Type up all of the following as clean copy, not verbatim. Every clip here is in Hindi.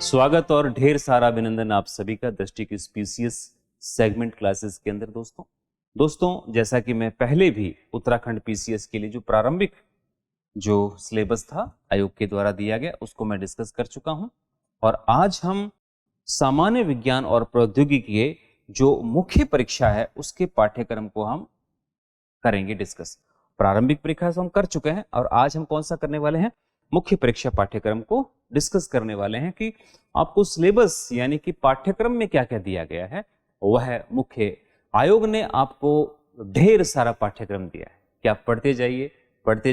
स्वागत और ढेर सारा अभिनंदन आप सभी का दृष्टि की स्पीसीज सेगमेंट क्लासेस के अंदर। दोस्तों जैसा कि मैं पहले भी उत्तराखंड पीसीएस के लिए जो प्रारंभिक जो सिलेबस था आयोग के द्वारा दिया गया उसको मैं डिस्कस कर चुका हूं, और आज हम सामान्य विज्ञान और प्रौद्योगिकी के जो मुख्य परीक्षा है उसके पाठ्यक्रम को हम करेंगे डिस्कस। प्रारंभिक परीक्षा हम कर चुके हैं और आज हम कौन सा करने वाले हैं, मुख्य परीक्षा पाठ्यक्रम को डिस्कस करने वाले हैं कि आपको सिलेबस यानी कि पाठ्यक्रम में क्या क्या दिया गया है। वह मुख्य आयोग ने आपको ढेर सारा पाठ्यक्रम दिया है कि आप पढ़ते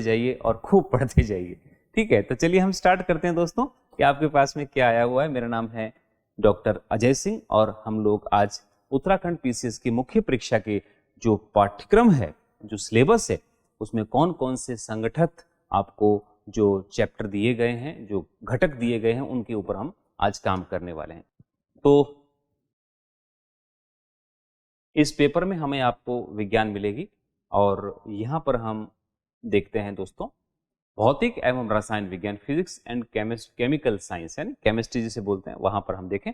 जाइए और खूब पढ़ते जाइए। ठीक है, तो चलिए हम स्टार्ट करते हैं दोस्तों कि आपके पास में क्या आया हुआ है। मेरा नाम है डॉक्टर अजय सिंह और हम लोग आज उत्तराखंड पीसीएस की मुख्य परीक्षा के जो पाठ्यक्रम है, जो सिलेबस है, उसमें कौन कौन से संगठित आपको जो चैप्टर दिए गए हैं, जो घटक दिए गए हैं, उनके ऊपर हम आज काम करने वाले हैं। तो इस पेपर में हमें आपको विज्ञान मिलेगी और यहाँ पर हम देखते हैं दोस्तों भौतिक एवं रसायन विज्ञान, फिजिक्स एंड केमिकल साइंस, यानी केमिस्ट्री जिसे बोलते हैं, वहां पर हम देखें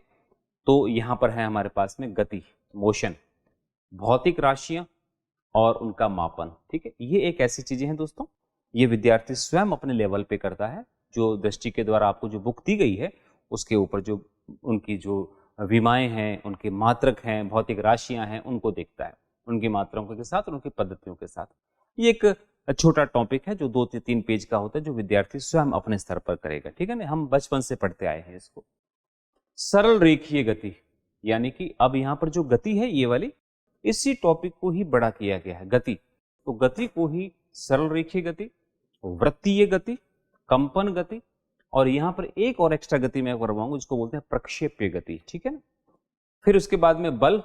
तो यहाँ पर है हमारे पास में गति, मोशन, भौतिक राशियां और उनका मापन। ठीक है, ये एक ऐसी चीजें हैं दोस्तों, ये विद्यार्थी स्वयं अपने लेवल पे करता है। जो दृष्टि के द्वारा आपको जो बुक दी गई है उसके ऊपर जो उनकी जो विमाएं हैं, उनके मात्रक हैं, भौतिक राशियां हैं, उनको देखता है, उनकी मात्राओं के साथ, उनकी पद्धतियों के साथ। ये एक छोटा टॉपिक है जो 2 से 3 पेज का होता है, जो विद्यार्थी स्वयं अपने स्तर पर करेगा। ठीक है ना, हम बचपन से पढ़ते आए हैं इसको। सरल रेखीय गति, यानी कि अब यहाँ पर जो गति है ये वाली, इसी टॉपिक को ही बड़ा किया गया है, गति। तो गति को ही सरल रेखीय गति, वृत्तीय गति, कंपन गति, और यहां पर एक और एक्स्ट्रा गति मैं करवाऊंगा जिसको बोलते हैं प्रक्षेप्य गति। ठीक है ना, फिर उसके बाद में बल।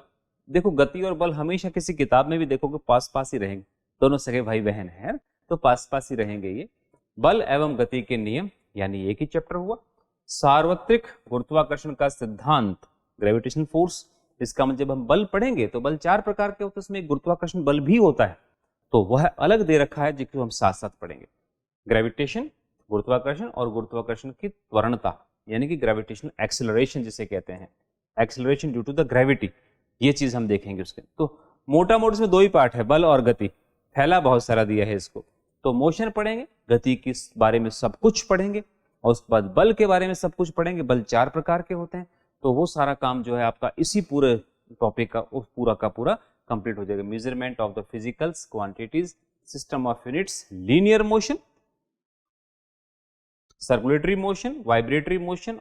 देखो गति और बल हमेशा किसी किताब में भी देखोगे पास पास ही रहेंगे, दोनों सगे भाई बहन हैं तो पास पास ही रहेंगे ये। बल एवं गति के नियम, यानी एक ही चैप्टर हुआ। सार्वत्रिक गुरुत्वाकर्षण का सिद्धांत, ग्रेविटेशनल फोर्स। इसका मतलब जब हम बल पढ़ेंगे तो बल 4 प्रकार के होते हैं, उसमें एक गुरुत्वाकर्षण बल भी होता है, तो वह अलग दे रखा है जिसको हम साथ साथ पढ़ेंगे। ग्रेविटेशन, गुरुत्वाकर्षण, और गुरुत्वाकर्षण की त्वरणता यानी कि ग्रेविटेशनल एक्सेलरेशन जिसे कहते हैं, acceleration due to the gravity, ये चीज हम देखेंगे उसके। तो मोटा मोटा इसमें 2 ही पार्ट है, बल और गति, फैला बहुत सारा दिया है इसको। तो मोशन पढ़ेंगे, गति के बारे में सब कुछ पढ़ेंगे, और उसके बाद बल के बारे में सब कुछ पढ़ेंगे। बल 4 प्रकार के होते हैं, तो वो सारा काम जो है आपका इसी पूरे टॉपिक का पूरा का पूरा कंप्लीट हो जाएगा। Measurement of the physicals quantities, system of units, linear motion, circulatory motion, vibratory motion,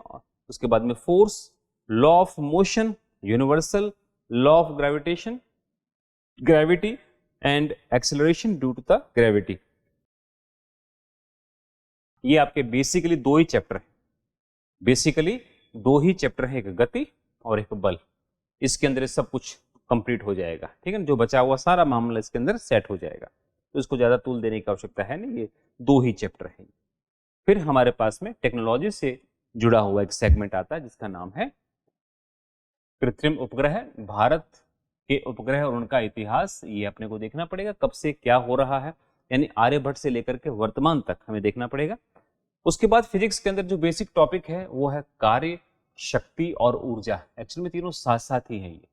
उसके बाद में force, law of motion, universal law of gravitation, gravity and acceleration due to the gravity. ये आपके बेसिकली 2 ही चैप्टर हैं, बेसिकली 2 ही चैप्टर है, एक गति और एक बल। इसके अंदर सब कुछ कंप्लीट हो जाएगा। ठीक है ना, जो बचा हुआ सारा मामला इसके अंदर सेट हो जाएगा, तो इसको ज्यादा तूल देने की आवश्यकता है नहीं, ये 2 ही चैप्टर है। फिर हमारे पास में टेक्नोलॉजी से जुड़ा हुआ एक सेगमेंट आता है जिसका नाम है कृत्रिम उपग्रह, भारत के उपग्रह और उनका इतिहास। ये अपने को देखना पड़ेगा कब से क्या हो रहा है, यानी आर्यभट्ट से लेकर के वर्तमान तक हमें देखना पड़ेगा। उसके बाद फिजिक्स के अंदर जो बेसिक टॉपिक है वो है कार्य, शक्ति और ऊर्जा। एक्चुअली में तीनों साथ साथ ही है ये,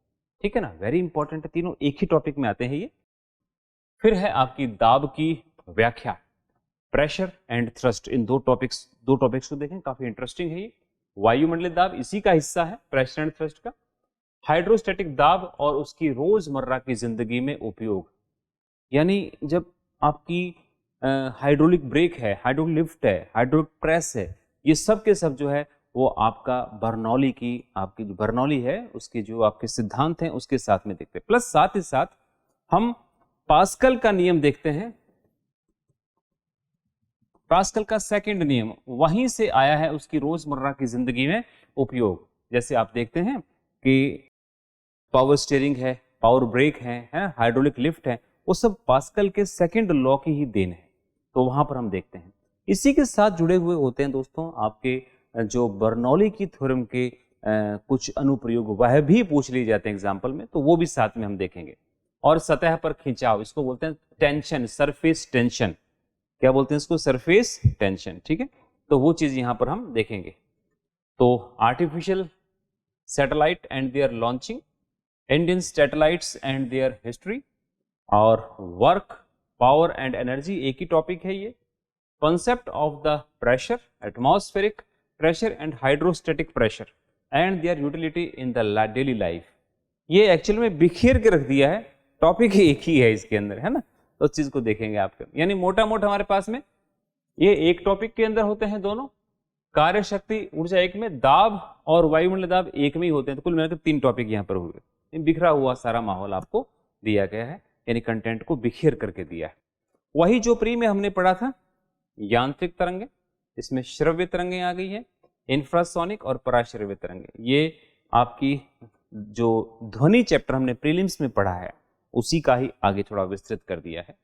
ठीक है ना, वेरी इंपॉर्टेंट है, तीनों एक ही टॉपिक में आते हैं ये। फिर है आपकी दाब की व्याख्या, pressure and thrust. In 2 topics को देखें, काफी इंटरेस्टिंग है ये। वायुमंडलीय दाब इसी का हिस्सा है, प्रेशर एंड थ्रस्ट का। हाइड्रोस्टैटिक दाब और उसकी रोजमर्रा की जिंदगी में उपयोग, यानी जब आपकी हाइड्रोलिक ब्रेक है, हाइड्रोलिक लिफ्ट है, हाइड्रोलिक प्रेस है, ये सब के सब जो है वो आपका बर्नौली की, आपकी जो बर्नौली है उसके जो आपके सिद्धांत हैं उसके साथ में देखते हैं। प्लस साथ ही साथ हम पास्कल का नियम देखते हैं। पास्कल का सेकंड नियम वहीं से आया है, उसकी रोजमर्रा की जिंदगी में उपयोग। जैसे आप देखते हैं कि पावर स्टीयरिंग है, पावर ब्रेक है, हाइड्रोलिक लिफ्ट है, वो सब पास्कल के सेकंड लॉ की ही देन है, तो वहां पर हम देखते हैं। इसी के साथ जुड़े हुए होते हैं दोस्तों आपके जो बर्नौली की थ्योरम के कुछ अनुप्रयोग, वह भी पूछ लिए जाते हैं एग्जाम्पल में, तो वो भी साथ में हम देखेंगे। और सतह पर खिंचाव, इसको बोलते हैं टेंशन, सरफेस टेंशन। क्या बोलते हैं इसको? Surface tension. ठीक है, तो वो चीज यहां पर हम देखेंगे। तो artificial satellite and their launching, Indian satellites and their history, और वर्क, पावर एंड एनर्जी एक ही टॉपिक है ये। Concept of the pressure, atmospheric pressure and hydrostatic pressure and their utility in the daily life. ये एक्चुअल में बिखेर के रख दिया है, टॉपिक एक ही है इसके अंदर, है ना। तो उस चीज को देखेंगे आपके, यानी मोटा मोटा हमारे पास में ये एक टॉपिक के अंदर होते हैं दोनों। कार्य शक्ति ऊर्जा एक में, दाब और वायुमंडलीय दाब एक में ही होते हैं। तो कुल मिलाकर 3 टॉपिक यहाँ पर हुए। बिखरा हुआ सारा माहौल आपको दिया गया है, यानी कंटेंट को बिखेर करके दिया है। वही जो प्री में हमने पढ़ा था, यांत्रिक तरंगे, इसमें श्रव्य तरंगे आ गई है, इंफ्रासोनिक और पराश्रव्य तरंगे। ये आपकी जो ध्वनि चैप्टर हमने प्रीलिम्स में पढ़ा है उसी का ही आगे थोड़ा विस्तृत कर दिया है,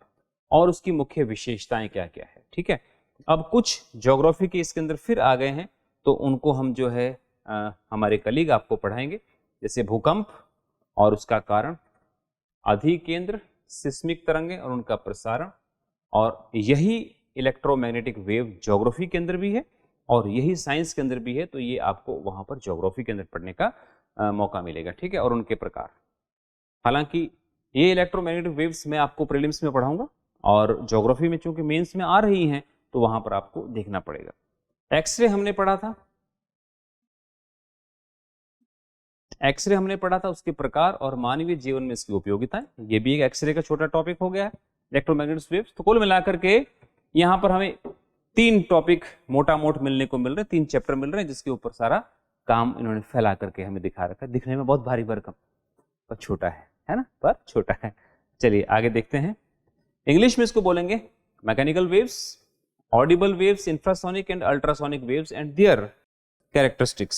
और उसकी मुख्य विशेषताएं क्या क्या है। ठीक है, अब कुछ ज्योग्राफी के इसके अंदर फिर आ गए हैं, तो उनको हम जो है हमारे कलीग आपको पढ़ाएंगे, जैसे भूकंप और उसका कारण, अधिकेंद्र, सिस्मिक तरंगे और उनका प्रसारण, और यही इलेक्ट्रोमैग्नेटिक वेव ज्योग्राफी के अंदर भी है और यही साइंस के अंदर भी है। तो ये आपको वहां पर ज्योग्राफी के अंदर पढ़ने का मौका मिलेगा। ठीक है, और उनके प्रकार। हालांकि ये इलेक्ट्रोमैग्नेटिक वेव्स मैं आपको प्रीलिम्स में पढ़ाऊंगा, और ज्योग्राफी में चूंकि मेंस में आ रही हैं तो वहां पर आपको देखना पड़ेगा। एक्सरे हमने पढ़ा था, एक्सरे हमने पढ़ा था, उसके प्रकार और मानवीय जीवन में इसकी उपयोगिताएं। ये भी एक एक्सरे का छोटा टॉपिक हो गया है, इलेक्ट्रोमैग्नेटिक वेव्स। तो कुल मिलाकर के यहाँ पर हमें 3 टॉपिक मोटा मोट मिलने को मिल रहे हैं, 3 चैप्टर मिल रहे हैं, जिसके ऊपर सारा काम इन्होंने फैला करके हमें दिखा रखा है। दिखने में बहुत भारी भरकम पर छोटा है ना, पर छोटा है। चलिए आगे देखते हैं। इंग्लिश में इसको बोलेंगे mechanical waves, Audible waves, infrasonic and ultrasonic waves and there characteristics.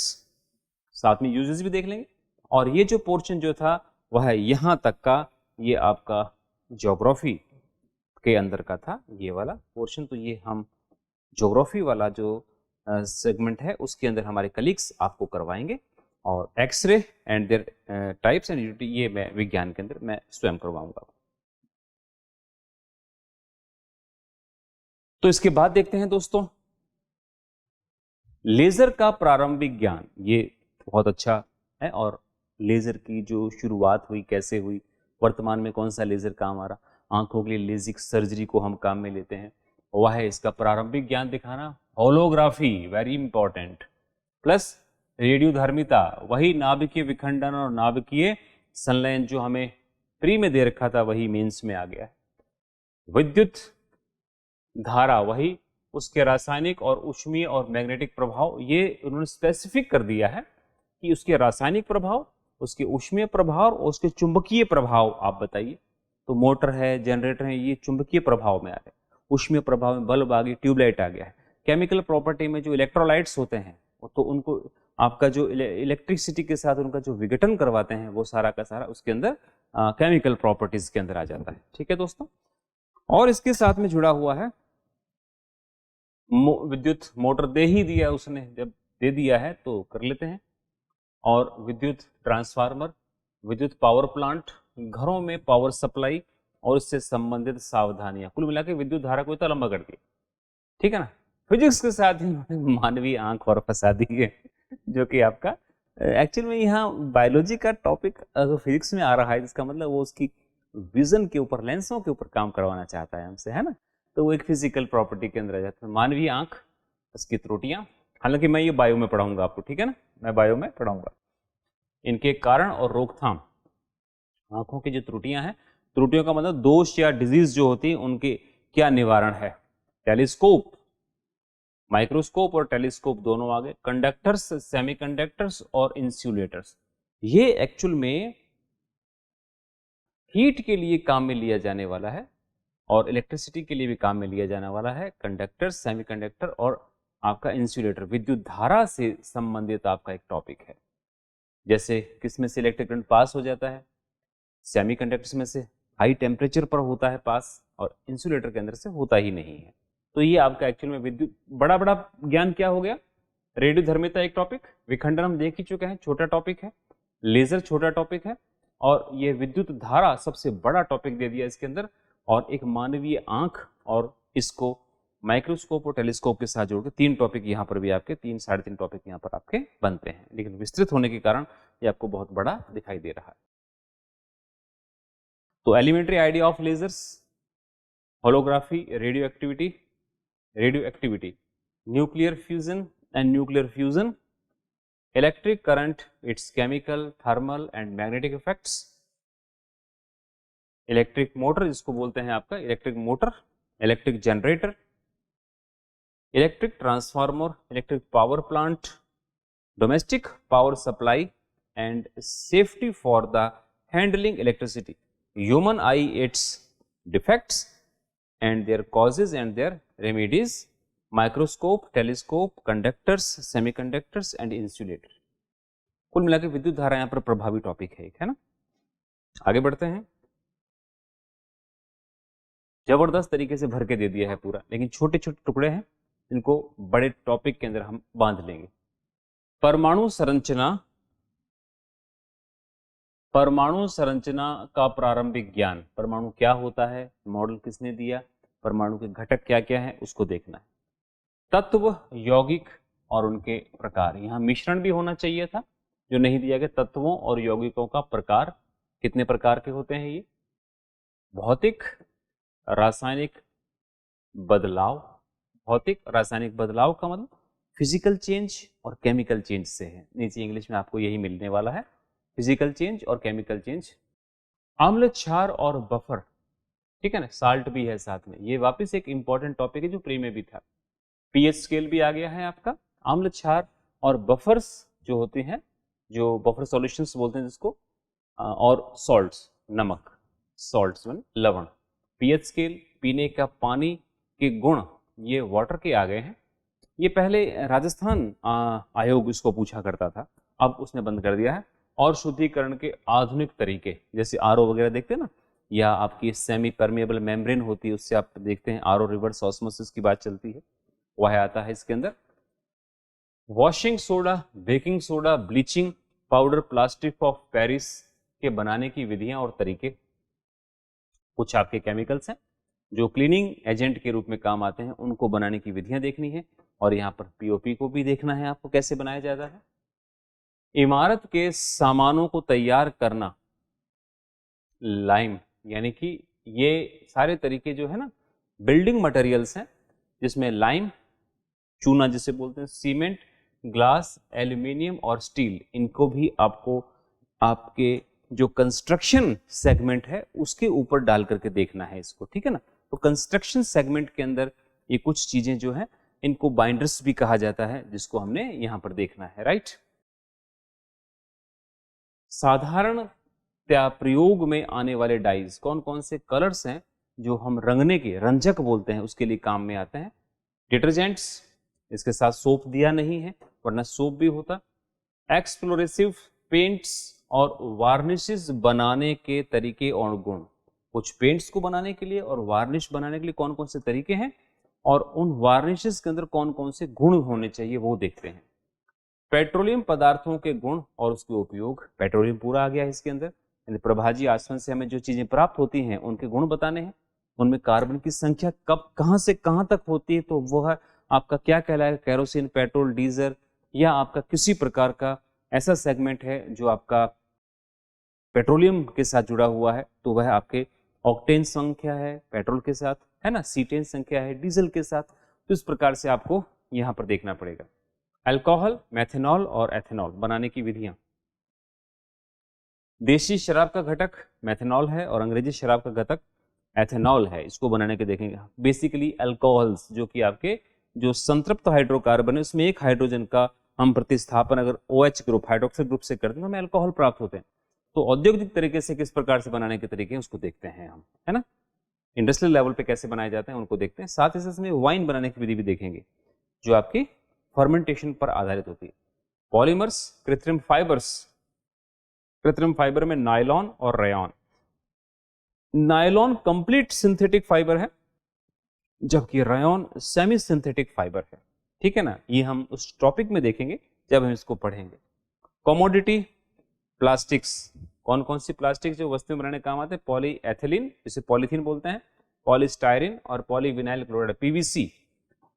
साथ में यूजेस भी देख लेंगे। और ये जो पोर्शन जो था वह यहां तक का, ये आपका ज्योग्राफी के अंदर का था ये वाला पोर्शन। तो ये हम ज्योग्राफी वाला जो सेगमेंट है उसके अंदर हमारे कलीग्स आपको करवाएंगे, और x ray and their types and utility ये मैं विज्ञान के अंदर मैं स्वयं करवाऊंगा। तो इसके बाद देखते हैं दोस्तों, लेजर का प्रारंभिक ज्ञान। ये बहुत अच्छा है, और लेजर की जो शुरुआत हुई, कैसे हुई, वर्तमान में कौन सा लेजर काम आ रहा, आंखों के लिए लेजिक सर्जरी को हम काम में लेते हैं, वह है इसका प्रारंभिक ज्ञान दिखाना। होलोग्राफी वेरी इंपॉर्टेंट, प्लस रेडियोधर्मिता, वही नाभिकीय विखंडन और नाभिकीय संलयन जो हमें प्री में दे रखा था वही मेंस में आ गया है। विद्युत धारा, वही उसके रासायनिक और ऊष्मीय और मैग्नेटिक प्रभाव, ये उन्होंने स्पेसिफिक कर दिया है कि उसके रासायनिक प्रभाव, उसके ऊष्मीय प्रभाव और उसके चुंबकीय प्रभाव आप बताइए। तो मोटर है, जनरेटर है, ये चुंबकीय प्रभाव में आ गए। ऊष्मीय प्रभाव में बल्ब आ गई, ट्यूबलाइट आ गया है। केमिकल प्रॉपर्टी में जो इलेक्ट्रोलाइट्स होते हैं तो उनको आपका जो इलेक्ट्रिसिटी के साथ उनका जो विघटन करवाते हैं वो सारा का सारा उसके अंदर केमिकल प्रॉपर्टीज के अंदर आ जाता है। ठीक है दोस्तों, और इसके साथ में जुड़ा हुआ है विद्युत मोटर दे ही दिया उसने, जब दे दिया है तो कर लेते हैं। और विद्युत ट्रांसफार्मर, विद्युत पावर प्लांट, घरों में पावर सप्लाई और इससे संबंधित सावधानियां। कुल मिला के विद्युत धारा को इतना लंबा कर दिया। ठीक है ना। फिजिक्स के साथ ही मानवीय आंख और फंसा दी है, जो कि आपका एक्चुअल में यहाँ बायोलॉजी का टॉपिक अगर फिजिक्स में आ रहा है, इसका मतलब वो उसकी विजन के ऊपर, लेंसों के ऊपर काम करवाना चाहता है हमसे, है ना। तो वो एक फिजिकल प्रॉपर्टी के अंदर आ जाता है। मानवीय आंख, इसकी त्रुटियां, हालांकि मैं ये बायो में पढ़ाऊंगा आपको, ठीक है ना, मैं बायो में पढ़ाऊंगा। इनके कारण और रोकथाम, आंखों की जो त्रुटियां हैं, त्रुटियों का मतलब दोष या डिजीज जो होती है उनके क्या निवारण है। टेलीस्कोप, माइक्रोस्कोप और टेलीस्कोप दोनों आ गए। कंडक्टर्स, सेमीकंडक्टर्स और इंसुलेटर्स, ये एक्चुअल में हीट के लिए काम में लिया जाने वाला है और इलेक्ट्रिसिटी के लिए भी काम में लिया जाने वाला है। कंडक्टर, सेमीकंडक्टर और आपका इंसुलेटर, विद्युत धारा से संबंधित आपका एक टॉपिक है। जैसे किसमें से इलेक्ट्रिक करंट पास हो जाता है, सेमीकंडक्टर्स में से हाई टेम्परेचर पर होता है पास, और इंसुलेटर के अंदर से होता ही नहीं है। तो ये आपका एक्चुअल में विद्युत बड़ा बड़ा ज्ञान क्या हो गया। रेडियोधर्मिता एक टॉपिक, विखंडन हम देख ही चुके हैं, छोटा टॉपिक है। लेजर छोटा टॉपिक है, और ये विद्युत धारा सबसे बड़ा टॉपिक दे दिया इसके अंदर। और एक मानवीय आंख और इसको माइक्रोस्कोप और टेलीस्कोप के साथ जोड़ के 3 टॉपिक यहाँ पर भी आपके 3 साढ़े 3 टॉपिक यहाँ पर आपके बनते हैं, लेकिन विस्तृत होने के कारण ये आपको बहुत बड़ा दिखाई दे रहा है। तो elementary idea of lasers, holography, radioactivity, nuclear fusion and nuclear fusion, electric current, its chemical, thermal and magnetic effects, electric motor जिसको बोलते हैं आपका electric motor, electric generator, electric transformer, electric power plant, domestic power supply and safety for the handling electricity, human eye, its defects and their causes and their remedies, microscope, telescope, conductors, semiconductors and insulator. कुल मिलाकर विद्युत धारा यहाँ पर प्रभावी टॉपिक है, एक है ना। आगे बढ़ते हैं। जबरदस्त तरीके से भर के दे दिया है पूरा, लेकिन छोटे छोटे टुकड़े हैं, इनको बड़े टॉपिक के अंदर हम बांध लेंगे। परमाणु संरचना का प्रारंभिक ज्ञान, परमाणु क्या होता है, मॉडल किसने दिया, परमाणु के घटक क्या क्या है, उसको देखना है। तत्व, यौगिक और उनके प्रकार, यहाँ मिश्रण भी होना चाहिए था जो नहीं दिया गया। तत्वों और यौगिकों का प्रकार, कितने प्रकार के होते हैं ये, भौतिक रासायनिक बदलाव, भौतिक रासायनिक बदलाव का मतलब फिजिकल चेंज और केमिकल चेंज से है, नीचे इंग्लिश में आपको यही मिलने वाला है, फिजिकल चेंज और केमिकल चेंज। अम्ल, क्षार और बफर, ठीक है ना, साल्ट भी है साथ में, ये वापस एक इंपॉर्टेंट टॉपिक है जो प्री में भी था। पीएच स्केल भी आ गया है आपका। अम्ल, क्षार और बफर्स जो होते हैं, जो बफर सॉल्यूशंस बोलते हैं जिसको, और सॉल्ट्स, नमक, सॉल्ट्स लवण। पीएच स्केल, पीने का पानी के गुण, ये वाटर के आ गए हैं। ये पहले राजस्थान आयोग इसको पूछा करता था, अब उसने बंद कर दिया है। और शुद्धिकरण के आधुनिक तरीके, जैसे आरओ वगैरह देखते हैं ना, या आपकी सेमी परमेबल मेम्ब्रेन होती है, उससे आप देखते हैं आरओ रिवर्स ऑस्मोसिस की बात चलती है, वह आता है इसके अंदर। Washing soda, baking soda, bleaching powder, plastic of Paris के बनाने की विधियां और तरीके, कुछ आपके केमिकल्स हैं जो क्लीनिंग एजेंट के रूप में काम आते हैं, उनको बनाने की विधियां देखनी है। और यहाँ पर पीओपी को भी देखना है आपको, कैसे बनाया जाता है। इमारत के सामानों को तैयार करना, लाइम, यानी कि ये सारे तरीके जो है ना बिल्डिंग मटेरियल्स हैं, जिसमें लाइम, चूना जिसे बोलते हैं, सीमेंट, ग्लास, एल्यूमिनियम और स्टील, इनको भी आपको आपके जो कंस्ट्रक्शन सेगमेंट है उसके ऊपर डाल करके देखना है इसको, ठीक है ना। तो कंस्ट्रक्शन सेगमेंट के अंदर ये कुछ चीजें जो है, इनको बाइंडर्स भी कहा जाता है, जिसको हमने यहां पर देखना है, राइट। साधारण प्रयोग में आने वाले डाइज, कौन कौन से कलर्स हैं जो हम रंगने के, रंजक बोलते हैं, उसके लिए काम में आते हैं। डिटर्जेंट्स, इसके साथ सोप दिया नहीं है, वरना सोप भी होता। एक्सप्लोरेसिव पेंट्स और वार्निशेस बनाने के तरीके और गुण, कुछ पेंट्स को बनाने के लिए और वार्निश बनाने के लिए कौन कौन से तरीके हैं, और उन वार्निशेस के अंदर कौन कौन से गुण होने चाहिए वो देखते हैं। पेट्रोलियम पदार्थों के गुण और उसके उपयोग, पेट्रोलियम पूरा आ गया है इसके अंदर, प्रभाजी आसमान से हमें जो चीजें प्राप्त होती हैं उनके गुण बताने हैं। उनमें कार्बन की संख्या कब कहां से कहां तक होती है, तो वो है आपका क्या कहलाएगा, केरोसिन, पेट्रोल, डीजल, या आपका किसी प्रकार का ऐसा सेगमेंट है जो आपका पेट्रोलियम के साथ जुड़ा हुआ है, तो वह आपके ऑक्टेन संख्या है पेट्रोल के साथ, है ना, सीटेन संख्या है डीजल के साथ। तो इस प्रकार से आपको यहां पर देखना पड़ेगा। अल्कोहल, मेथनॉल और एथेनॉल बनाने की विधियां। देशी शराब का घटक मेथनॉल है और अंग्रेजी शराब का घटक एथेनॉल है, इसको बनाने के देखेंगे। बेसिकली अल्कोहल्स जो कि आपके जो संतृप्त हाइड्रोकार्बन है, उसमें एक हाइड्रोजन का हम प्रतिस्थापन अगर OH ग्रुप, हाइड्रोक्साइड ग्रुप से करते हैं तो हमें अल्कोहल प्राप्त होते हैं। तो औद्योगिक तरीके से किस प्रकार से बनाने के तरीके हैं उसको देखते हैं हम, है ना। इंडस्ट्रियल लेवल पे कैसे बनाए जाते हैं उनको देखते हैं। साथ ही साथ इसमें वाइन बनाने की विधि भी देखेंगे जो आपकी फर्मेंटेशन पर आधारित होती है। पॉलीमर्स, कृत्रिम फाइबर्स, कृत्रिम फाइबर में नायलॉन और rayon. Nylon complete synthetic fibre है, जबकि रेयॉन सेमी सिंथेटिक फाइबर है, ठीक है ना। ये हम उस टॉपिक में देखेंगे जब हम इसको पढ़ेंगे। कमोडिटी प्लास्टिक्स, कौन कौन सी प्लास्टिक जो वस्तुएं बनाने काम आते हैं, पॉलीएथिलीन जिसे पॉलीथीन बोलते हैं, पॉलीस्टायरीन और पॉलीविनाइल क्लोराइड PVC,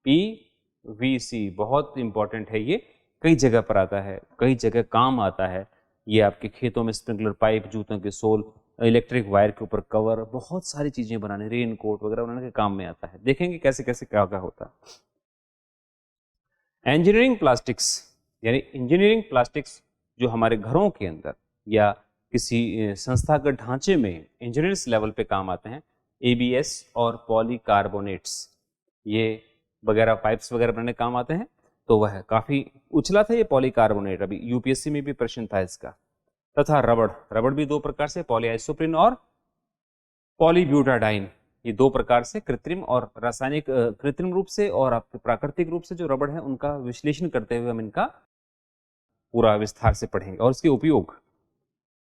पीवीसी बहुत इंपॉर्टेंट है, ये कई जगह पर आता है, कई जगह काम आता है। ये आपके खेतों में स्प्रिंकलर पाइप, जूतों के सोल, इलेक्ट्रिक वायर के ऊपर कवर, बहुत सारी चीजें बनाने, रेन कोट वगैरह बनाने के काम में आता है। देखेंगे कैसे कैसे क्या क्या होता है। इंजीनियरिंग प्लास्टिक्स, यानी इंजीनियरिंग प्लास्टिक्स जो हमारे घरों के अंदर या किसी संस्थागत ढांचे में इंजीनियर्स लेवल पे काम आते हैं। एबीएस और पॉलीकार्बोनेट्स ये वगैरह पाइप्स वगैरह बनाने काम आते हैं। तो वह काफी उछला था ये पॉलीकार्बोनेट, अभी यूपीएससी में भी प्रश्न था इसका। तथा रबड़, रबड़ भी दो प्रकार से, पॉलीआइसोप्रीन और पॉलीब्यूटाडाइन, ये दो प्रकार से कृत्रिम और रासायनिक, कृत्रिम रूप से और आपके प्राकृतिक रूप से जो रबड़ है उनका विश्लेषण करते हुए हम इनका पूरा विस्तार से पढ़ेंगे। और इसके उपयोग,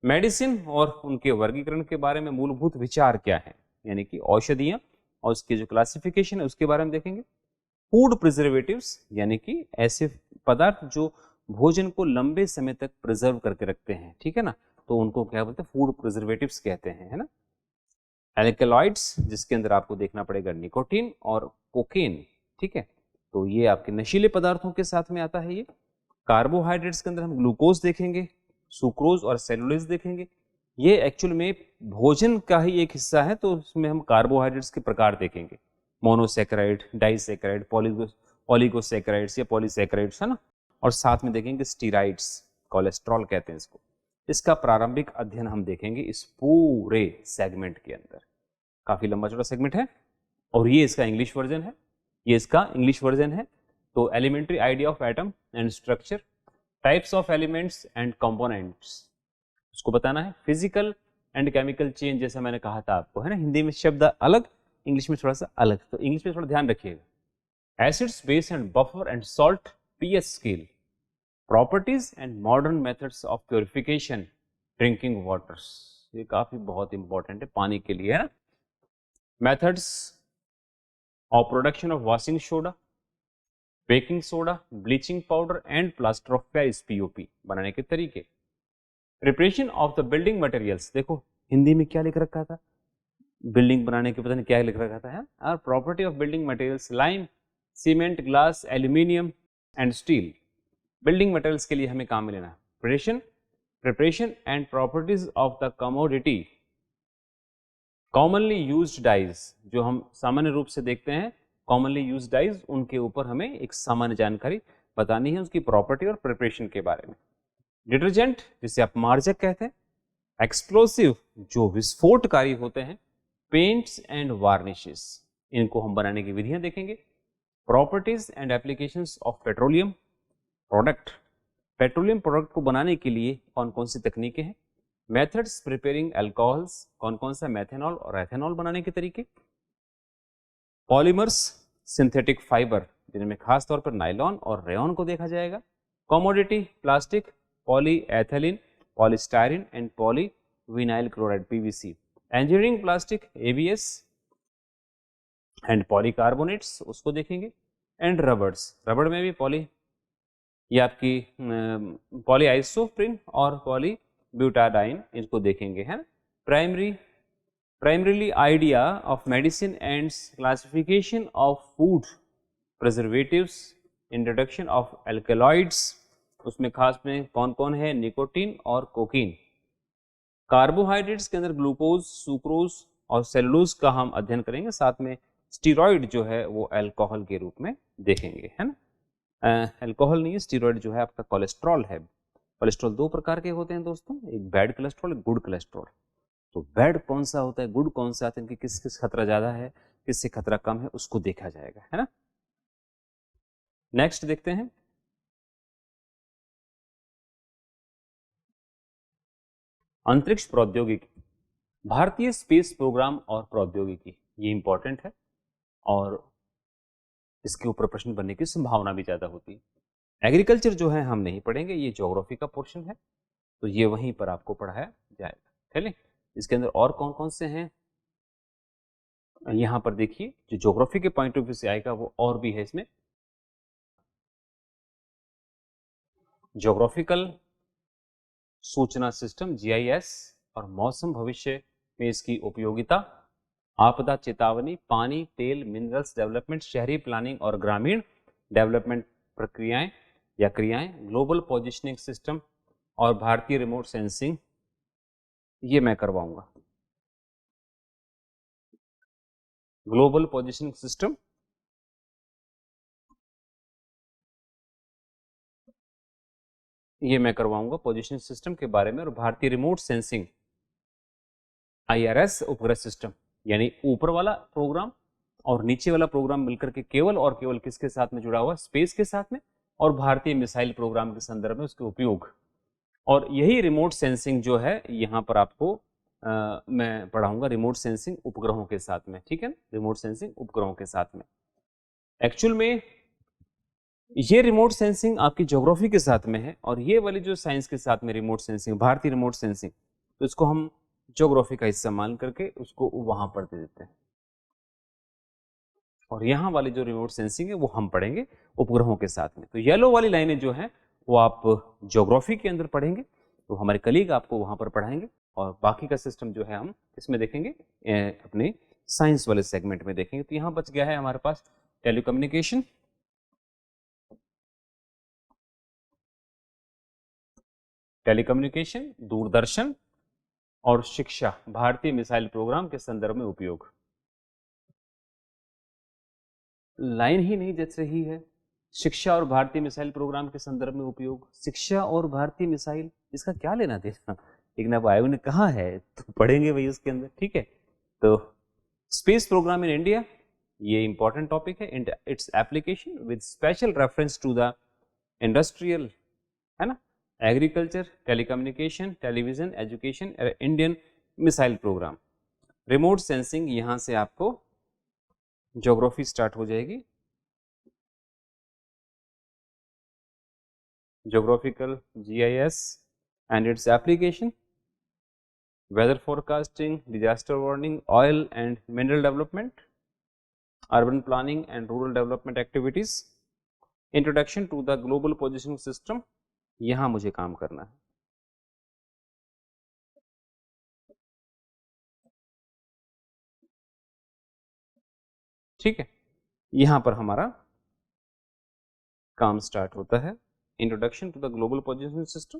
मेडिसिन और उनके वर्गीकरण के बारे में मूलभूत विचार क्या है, यानी कि औषधियां और उसके जो क्लासिफिकेशन है उसके बारे में देखेंगे। फूड प्रिजर्वेटिव्स, यानी कि ऐसे पदार्थ जो भोजन को लंबे समय तक प्रिजर्व करके रखते हैं, ठीक है ना, तो उनको क्या बोलते हैं, फूड प्रिजर्वेटिव्स कहते हैं, है ना। एल्केलॉइड्स, जिसके अंदर आपको देखना पड़ेगा निकोटीन और कोकेन, ठीक है, तो ये आपके नशीले पदार्थों के साथ में आता है ये। कार्बोहाइड्रेट्स के अंदर हम ग्लूकोज देखेंगे, सुक्रोज और सेलुलोज देखेंगे। ये एक्चुअल में भोजन का ही एक हिस्सा है, तो उसमें हम कार्बोहाइड्रेट्स के प्रकार देखेंगे, मोनोसैकेराइड, डाइसैकेराइड, ओलिगोसैकेराइड्स या पॉलीसैकेराइड्स, है ना। और साथ में देखेंगे स्टीराइड्स, कोलेस्ट्रॉल कहते हैं इसको। इसका प्रारंभिक अध्ययन हम देखेंगे इस पूरे सेगमेंट के अंदर। काफी लंबा चौड़ा सेगमेंट है और ये इसका इंग्लिश वर्जन है, ये इसका इंग्लिश वर्जन है। तो elementary idea of atom and structure, types of elements and components, उसको बताना है। फिजिकल एंड केमिकल चेंज, जैसा मैंने कहा था आपको, है ना, हिंदी में शब्द अलग, इंग्लिश में थोड़ा सा अलग, तो इंग्लिश में थोड़ा ध्यान रखिएगा। Acids, base and buffer and salt, pH scale, properties and modern methods of purification drinking waters, ये काफी बहुत इंपॉर्टेंट है पानी के लिए, है ना। Methods of production of washing soda, baking soda, bleaching powder and plaster of Paris, POP बनाने के तरीके। Preparation of the building materials, देखो हिंदी में क्या लिख रखा था, बिल्डिंग बनाने के पता नहीं क्या लिख रखा था, है। और property of building materials, lime, cement, glass, aluminium and steel. Building materials के लिए हमें काम में लेना है preparation and properties of the commodity, commonly used dyes, जो हम सामान्य रूप से देखते हैं कॉमनली यूज्ड डाइज, उनके ऊपर हमें एक सामान्य जानकारी बतानी है, उसकी प्रॉपर्टी और प्रिपरेशन के बारे में। डिटर्जेंट, जिसे आप मार्जक कहते हैं। एक्सप्लोसिव, जो विस्फोटकारी होते हैं। पेंट्स एंड वार्निशेस, इनको हम बनाने की विधियां देखेंगे। Properties and applications of petroleum product, petroleum product को बनाने के लिए कौन कौन सी तकनीकें हैं। मेथड्स प्रिपेयरिंग अल्कोहल्स, कौन कौन सा मेथेनॉल और एथेनॉल बनाने के तरीके। पॉलीमर्स, सिंथेटिक फाइबर, जिनमें खास तौर पर नायलॉन और रेयॉन को देखा जाएगा। Commodity, plastic, polyethylene, polystyrene and polyvinyl chloride, PVC. Engineering plastic, ABS and polycarbonates, उसको देखेंगे। एंड रबर्स, रबड़ में भी पॉली, ये आपकी पॉलीआइसोप्रीन और पॉलीब्यूटाडाइन, इसको देखेंगे, है। Primarily idea of medicine and classification of food preservatives, introduction of alkaloids, उसमें खास में कौन कौन है, निकोटीन और कोकीन। कार्बोहाइड्रेट्स के अंदर ग्लूकोज, सुक्रोज और सेलुलोज का हम अध्ययन करेंगे, साथ में स्टीरॉइड जो है वो अल्कोहल के रूप में देखेंगे, है ना। अल्कोहल नहीं है, स्टीरॉइड जो है आपका कोलेस्ट्रॉल है। कोलेस्ट्रॉल दो प्रकार के होते हैं दोस्तों, एक बैड कोलेस्ट्रॉल, एक गुड कोलेस्ट्रॉल। तो बैड कौन सा होता है, गुड कौन सा आता है, इनकी किस किस खतरा ज्यादा है, किससे खतरा कम है, उसको देखा जाएगा, है ना। नेक्स्ट देखते हैं, अंतरिक्ष प्रौद्योगिकी, भारतीय स्पेस प्रोग्राम और प्रौद्योगिकी, ये इंपॉर्टेंट है और इसके ऊपर प्रश्न बनने की संभावना भी ज्यादा होती है। एग्रीकल्चर जो है हम नहीं पढ़ेंगे, ये ज्योग्राफी का पोर्शन है, तो ये वहीं पर आपको पढ़ाया जाएगा, चलिए। इसके अंदर और कौन कौन से हैं, यहां पर देखिए, जो ज्योग्राफी के पॉइंट ऑफ व्यू से आएगा वो और भी है इसमें। ज्योग्राफिकल सूचना सिस्टम, जीआईएस, और मौसम भविष्य में इसकी उपयोगिता, आपदा चेतावनी, पानी, तेल, मिनरल्स डेवलपमेंट, शहरी प्लानिंग और ग्रामीण डेवलपमेंट प्रक्रियाएं या क्रियाएं, ग्लोबल पोजिशनिंग सिस्टम और भारतीय रिमोट सेंसिंग, ये मैं करवाऊंगा। ग्लोबल पोजिशनिंग सिस्टम, ये मैं करवाऊंगा पोजिशनिंग सिस्टम के बारे में, और भारतीय रिमोट सेंसिंग IRS उपग्रह सिस्टम, यानी ऊपर वाला प्रोग्राम और नीचे वाला प्रोग्राम मिलकर के केवल और केवल किसके साथ में जुड़ा हुआ, स्पेस के साथ में, और भारतीय मिसाइल प्रोग्राम के संदर्भ में उसके उपयोग। और यही रिमोट सेंसिंग जो है यहाँ पर आपको मैं पढ़ाऊंगा रिमोट सेंसिंग उपग्रहों के साथ में, ठीक है ना, रिमोट सेंसिंग उपग्रहों के साथ में। एक्चुअल में ये रिमोट सेंसिंग आपकी ज्योग्राफी के साथ में है, और ये वाली जो साइंस के साथ में रिमोट सेंसिंग, भारतीय रिमोट सेंसिंग, तो इसको हम ज्योग्राफी का हिस्सा मान करके उसको वहां पर दे देते हैं, और यहाँ वाली जो रिमोट सेंसिंग है वो हम पढ़ेंगे उपग्रहों के साथ में। तो येलो वाली लाइनें जो हैं वो आप ज्योग्राफी के अंदर पढ़ेंगे, तो हमारे कलीग आपको वहां पर पढ़ाएंगे, और बाकी का सिस्टम जो है हम इसमें देखेंगे अपने साइंस वाले सेगमेंट में देखेंगे। तो यहाँ बच गया है हमारे पास टेलीकम्युनिकेशन, दूरदर्शन और शिक्षा, भारतीय मिसाइल प्रोग्राम के संदर्भ में उपयोग। लाइन ही नहीं जच रही है, शिक्षा और भारतीय मिसाइल प्रोग्राम के संदर्भ में उपयोग, शिक्षा और भारतीय मिसाइल, इसका क्या लेना देना, लेकिन अब आयोग ने कहा है तो पढ़ेंगे भाई उसके अंदर, ठीक है। तो स्पेस प्रोग्राम इन इंडिया, ये इंपॉर्टेंट टॉपिक है, its application with special reference to the industrial, है ना, agriculture, telecommunication, television, education, Indian missile programme. Remote sensing, यहां से आपको ज्योग्राफी स्टार्ट हो जाएगी, geographical GIS and its application, weather forecasting, disaster warning, oil and mineral development, urban planning and rural development activities, introduction to the global positioning system, यहाँ मुझे काम करना है। ठीक है, यहाँ पर हमारा काम स्टार्ट होता है, introduction to the global positioning system,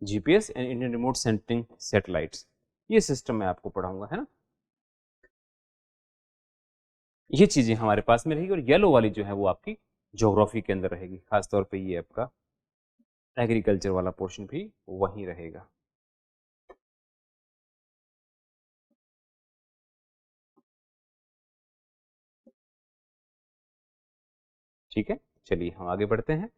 GPS and Indian remote sensing satellites, ये सिस्टम मैं आपको पढ़ाऊंगा, है ना। ये चीजें हमारे पास में रहेगी, और येलो वाली जो है वो आपकी ज्योग्राफी के अंदर रहेगी, खासतौर पे ये आपका एग्रीकल्चर वाला पोर्शन भी वहीं रहेगा। ठीक है, चलिए हम आगे बढ़ते हैं।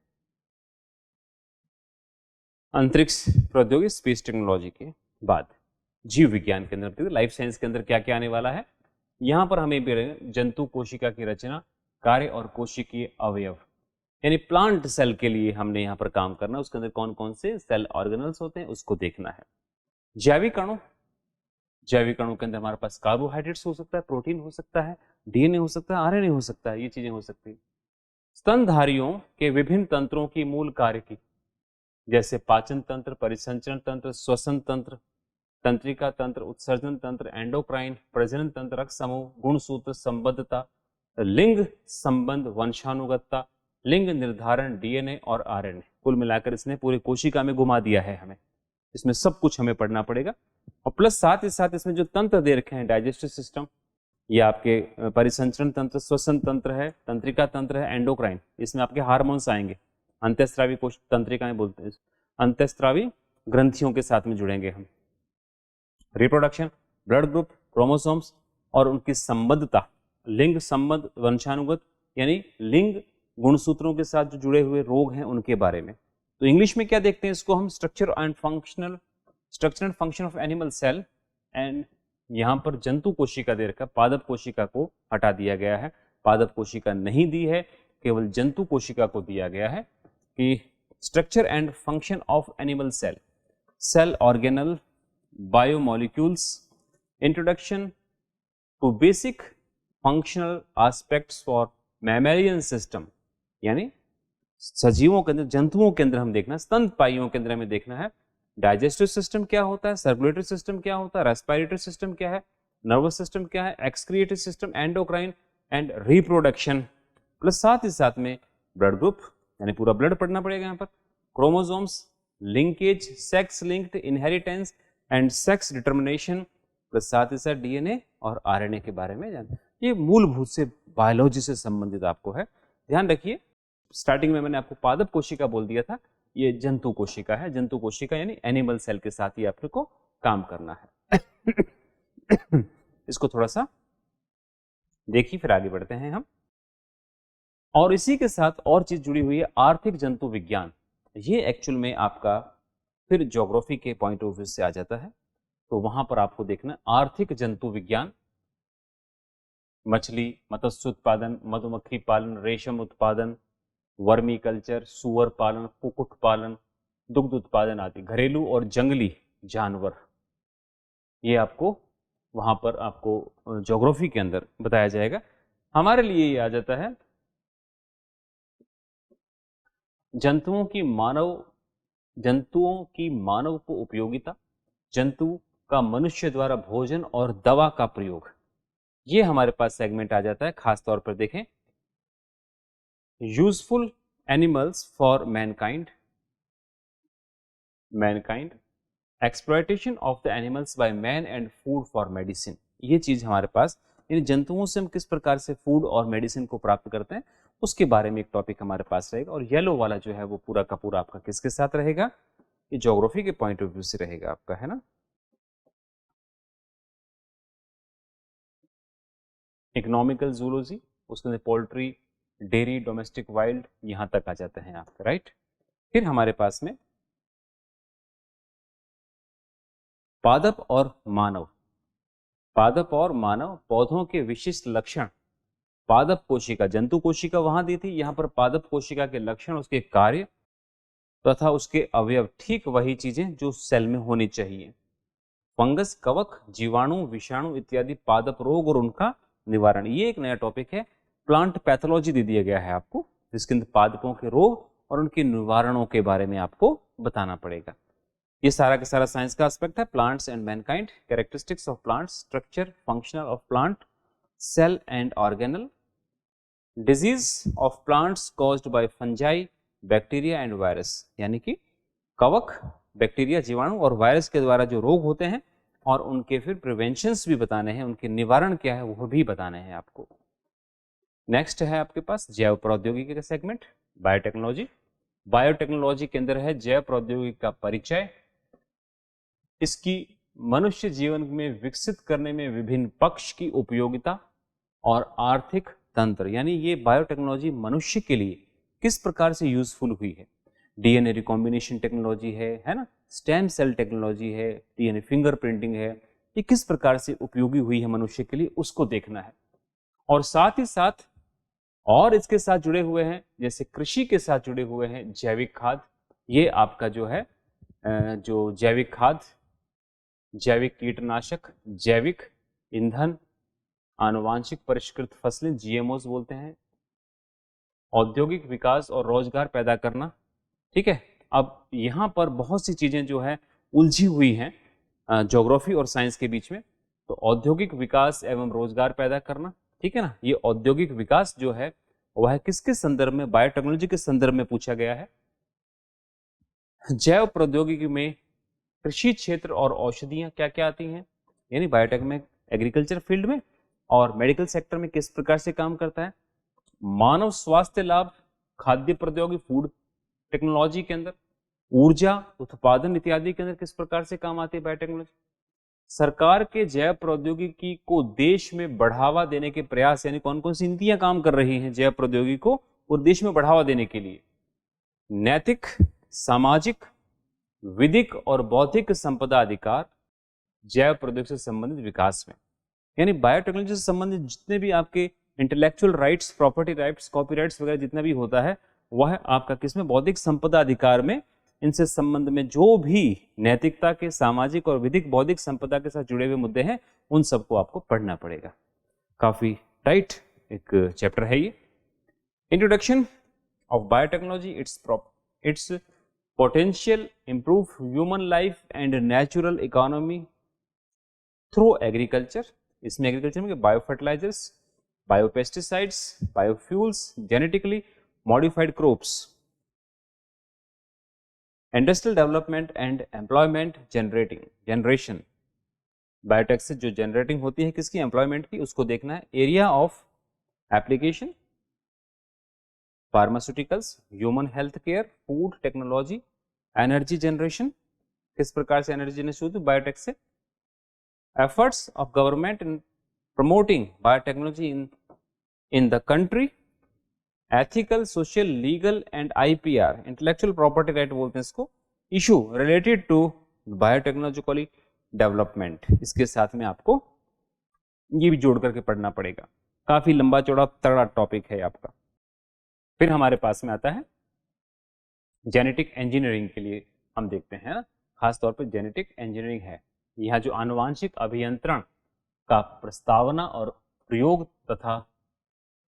अंतरिक्ष प्रौद्योगिकी, स्पेस टेक्नोलॉजी के बाद जीव विज्ञान के अंदर, लाइफ साइंस के अंदर क्या क्या आने वाला है, यहाँ पर हमें जंतु कोशिका की रचना, कार्य और कोशिकीय अवयव, यानी प्लांट सेल के लिए हमने यहाँ पर काम करना, उसके अंदर कौन कौन से सेल ऑर्गेनल्स होते हैं उसको देखना है। जैविक अणु, जैविक अणु के अंदर हमारे पास कार्बोहाइड्रेट्स हो सकता है, प्रोटीन हो सकता है, DNA हो सकता है, RNA हो सकता है, ये चीजें हो सकती है। स्तनधारियों के विभिन्न तंत्रों की मूल कार्य की, जैसे पाचन तंत्र, परिसंचरण तंत्र, श्वसन तंत्र, तंत्रिका तंत्र, उत्सर्जन तंत्र, एंडोक्राइन, प्रजनन तंत्र, रक्त समूह, गुणसूत्र, संबद्धता, लिंग संबंध, वंशानुगतता, लिंग निर्धारण, DNA और RNA, कुल मिलाकर इसने पूरी कोशिका में घुमा दिया है हमें, इसमें सब कुछ हमें पढ़ना पड़ेगा। और प्लस साथ ही साथ इसमें जो तंत्र दे रखे हैं, डाइजेस्टिव सिस्टम, ये आपके परिसंचरण तंत्र, श्वसन तंत्र है, तंत्रिका तंत्र है, एंडोक्राइन, इसमें आपके हार्मोन्स आएंगे, अंतःस्रावी कोश तंत्रिकाएं बोलते हैं, अंतःस्रावी ग्रंथियों के साथ में जुड़ेंगे हम, रिप्रोडक्शन, ब्लड ग्रुप, क्रोमोसोम्स और उनकी संबद्धता, लिंग संबंध, वंशानुगत, यानी लिंग गुणसूत्रों के साथ जो जुड़े हुए रोग हैं उनके बारे में। तो इंग्लिश में क्या देखते हैं इसको हम, structure and function of animal cell, and यहाँ पर जंतु कोशिका दे रखा, पादप कोशिका को हटा दिया गया है, पादप कोशिका नहीं दी है, केवल जंतु कोशिका को दिया गया है कि structure and function of animal cell, cell organelle, biomolecules, introduction to basic functional aspects for mammalian system, यानी सजीवों के अंदर, जंतुओं के अंदर हम देखना, स्तनपायियों के अंदर हमें देखना है डाइजेस्टिव सिस्टम क्या होता है, सर्कुलेटरी सिस्टम क्या होता है, रेस्पिरेटरी सिस्टम क्या है, नर्वस सिस्टम क्या है, excretory system, endocrine and reproduction, plus साथ ही साथ में ब्लड ग्रुप, यानी पूरा ब्लड पढ़ना पड़ेगा यहाँ पर, chromosomes, linkage, sex linked inheritance and sex determination, plus साथ ही साथ डीएनए और आरएनए के बारे में जानना। ये मूलभूत से बायोलॉजी से संबंधित आपको है। ध्यान रखिए, स्टार्टिंग में मैंने आपको पादप कोशिका बोल दिया था, ये जंतु कोशिका है। जंतु कोशिका यानी एनिमल सेल के साथ ही आपको काम करना है। इसको थोड़ा सा देखिए, फिर आगे बढ़ते हैं हम। और इसी के साथ और चीज जुड़ी हुई है, आर्थिक जंतु विज्ञान। ये एक्चुअल में आपका फिर ज्योग्राफी के पॉइंट ऑफ व्यू से आ जाता है, तो वहां पर आपको देखना आर्थिक जंतु विज्ञान, मछली, मत्स्य उत्पादन, मधुमक्खी पालन, रेशम उत्पादन, वर्मी कल्चर, सुअर पालन, कुक्कुट पालन, दुग्ध उत्पादन आदि, घरेलू और जंगली जानवर, ये आपको वहां पर आपको ज्योग्राफी के अंदर बताया जाएगा। हमारे लिए ये आ जाता है जंतुओं की मानव को उपयोगिता, जंतु का मनुष्य द्वारा भोजन और दवा का प्रयोग, ये हमारे पास सेगमेंट आ जाता है। खास तौर पर देखें, useful animals for Mankind, exploitation of the animals by man and food for medicine, ये चीज हमारे पास, यानी जंतुओं से हम किस प्रकार से फूड और मेडिसिन को प्राप्त करते हैं उसके बारे में एक टॉपिक हमारे पास रहेगा। और येलो वाला जो है वो पूरा का पूरा आपका किसके साथ रहेगा, ये ज्योग्राफी के पॉइंट ऑफ व्यू से रहेगा आपका, है ना। इकोनॉमिकल जूलॉजी, उसके अंदर पोल्ट्री, डेयरी, डोमेस्टिक वाइल्ड, यहां तक आ जाते हैं आपके, राइट। फिर हमारे पास में पादप और मानव, पौधों के विशिष्ट लक्षण, पादप कोशिका, जंतु कोशिका वहां दी थी, यहां पर पादप कोशिका के लक्षण, उसके कार्य तथा उसके अवयव, ठीक वही चीजें जो सेल में होनी चाहिए। फंगस, कवक, जीवाणु, विषाणु इत्यादि पादप रोग और उनका निवारण, ये एक नया टॉपिक है। प्लांट पैथोलॉजी दे दिया गया है आपको, जिसके अंदर पादपों के रोग और उनके निवारणों के बारे में आपको बताना पड़ेगा। ये सारा का सारा साइंस का एस्पेक्ट है। Plants and mankind, characteristics of plants, structure, functional of plant, cell and organelle, disease of plants caused by fungi, bacteria and virus, यानी कि कवक, बैक्टीरिया, जीवाणु और वायरस के द्वारा जो रोग होते हैं, और उनके फिर प्रिवेंशंस भी बताने हैं, उनके निवारण क्या है वो भी बताने हैं आपको। नेक्स्ट है आपके पास जैव प्रौद्योगिकी का सेगमेंट, बायोटेक्नोलॉजी। बायोटेक्नोलॉजी के अंदर है जैव प्रौद्योगिकी का परिचय, इसकी मनुष्य जीवन में विकसित करने में विभिन्न पक्ष की उपयोगिता और आर्थिक तंत्र, यानी ये बायोटेक्नोलॉजी मनुष्य के लिए किस प्रकार से यूजफुल हुई है। डीएनए रिकॉम्बिनेशन टेक्नोलॉजी है ना, स्टेम सेल टेक्नोलॉजी है, डीएनए फिंगर प्रिंटिंग है, ये किस प्रकार से उपयोगी हुई है मनुष्य के लिए, उसको देखना है। और साथ ही साथ और इसके साथ जुड़े हुए हैं, जैसे कृषि के साथ जुड़े हुए हैं जैविक खाद, ये आपका जो है जो जैविक खाद, जैविक कीटनाशक, जैविक ईंधन, आनुवांशिक परिष्कृत फसलें, जीएमओस बोलते हैं, औद्योगिक विकास और रोजगार पैदा करना, ठीक है। अब यहाँ पर बहुत सी चीजें जो है उलझी हुई हैं ज्योग्राफी और साइंस के बीच में। तो औद्योगिक विकास एवं रोजगार पैदा करना, ठीक है ना, ये औद्योगिक विकास जो है वह किसके संदर्भ में, बायोटेक्नोलॉजी के संदर्भ में पूछा गया है। जैव प्रौद्योगिकी में कृषि क्षेत्र और औषधियां क्या क्या आती हैं, यानी बायोटेक में एग्रीकल्चर फील्ड में और मेडिकल सेक्टर में किस प्रकार से काम करता है। मानव स्वास्थ्य लाभ, खाद्य प्रौद्योगिकी, फूड टेक्नोलॉजी के अंदर, ऊर्जा उत्पादन इत्यादि के अंदर किस प्रकार से काम आती है बायोटेक्नोलॉजी। सरकार के जैव प्रौद्योगिकी को देश में बढ़ावा देने के प्रयास, यानी कौन कौन सी नीतियां काम कर रही हैं जैव प्रौद्योगिकी को और देश में बढ़ावा देने के लिए। नैतिक, सामाजिक, विधिक और बौद्धिक संपदा अधिकार जैव प्रौद्योगिकी से संबंधित विकास में, यानी बायोटेक्नोलॉजी से संबंधित जितने भी आपके intellectual rights, property rights, copyrights वगैरह जितना भी होता है वह आपका किसमें, बौद्धिक संपदा अधिकार में। इनसे संबंध में जो भी नैतिकता के, सामाजिक और विधिक बौद्धिक संपदा के साथ जुड़े हुए मुद्दे हैं उन सबको आपको पढ़ना पड़ेगा। काफी टाइट एक चैप्टर है ये। Introduction of biotechnology, it's potential improve human life and natural economy through agriculture. इसमें एग्रीकल्चर में bio fertilizers, bio pesticides, biofuels, genetically modified crops, industrial development and employment generation. Biotech से जो जनरेटिंग होती है किसकी, एम्प्लॉयमेंट की, उसको देखना है। Area of application pharmaceuticals, human health care, food technology, energy generation, किस प्रकार से एनर्जी जनरेशन होती है बायोटेक से। Efforts of government in promoting biotechnology in the country, ethical, social, legal and IPR, intellectual property right बोलते हैं इसको, इशू रिलेटेड टू बायोटेक्नोलॉजिकली डेवलपमेंट। इसके साथ में आपको ये भी जोड़ करके पढ़ना पड़ेगा, काफी लंबा चौड़ा तगड़ा टॉपिक है आपका। फिर हमारे पास में आता है जेनेटिक इंजीनियरिंग के लिए हम देखते हैं ना, खास तौर पे जेनेटिक इंजीनियरिंग है यहाँ जो आनुवांशिक अभियंत्रण का प्रस्तावना और प्रयोग तथा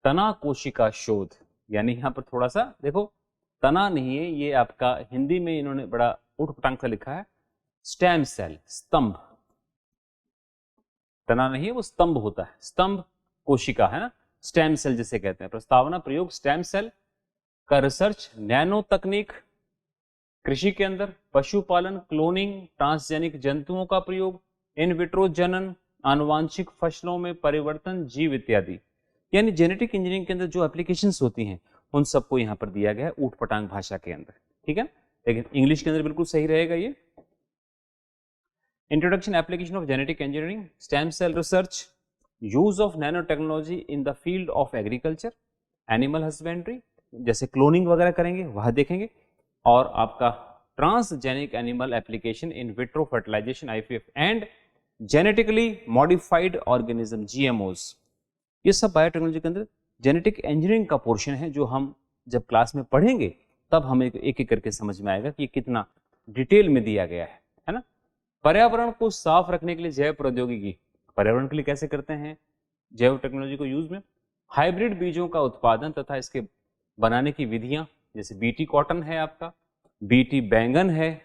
तना कोशिका शोध, यानी यहाँ पर थोड़ा सा देखो, तना नहीं है ये आपका, हिंदी में इन्होंने बड़ा उठपटांग सा लिखा है, स्टेम सेल, स्तंभ, तना नहीं है वो स्तंभ होता है, स्तंभ कोशिका है ना, स्टेम सेल जिसे कहते हैं। प्रस्तावना प्रयोग स्टेम सेल का रिसर्च, नैनो तकनीक कृषि के अंदर, पशुपालन, क्लोनिंग, ट्रांसजेनिक जंतुओं का प्रयोग, इन विट्रो जनन, आनुवांशिक फसलों में परिवर्तन, जीव इत्यादि। यानी जेनेटिक इंजीनियरिंग के अंदर जो एप्लीकेशंस होती हैं उन सबको यहाँ पर दिया गया है ऊटपटांग भाषा के अंदर, ठीक है। लेकिन इंग्लिश के अंदर बिल्कुल सही रहेगा ये। Introduction application of genetic engineering, stem cell research, use of nano technology in the field of agriculture, animal husbandry, जैसे क्लोनिंग वगैरह करेंगे वह देखेंगे, और आपका transgenic animal application in vitro fertilization IVF and genetically modified organism GMOs. ये सब बायोटेक्नोलॉजी के अंदर जेनेटिक इंजीनियरिंग का पोर्शन है जो हम जब क्लास में पढ़ेंगे तब हमें एक एक करके समझ में आएगा कि कितना डिटेल में दिया गया है ना। पर्यावरण को साफ रखने के लिए जैव प्रौद्योगिकी, पर्यावरण के लिए कैसे करते हैं जैव टेक्नोलॉजी को यूज में, हाइब्रिड बीजों का उत्पादन तथा इसके बनाने की विधियां, जैसे बीटी कॉटन है आपका, बीटी बैंगन है,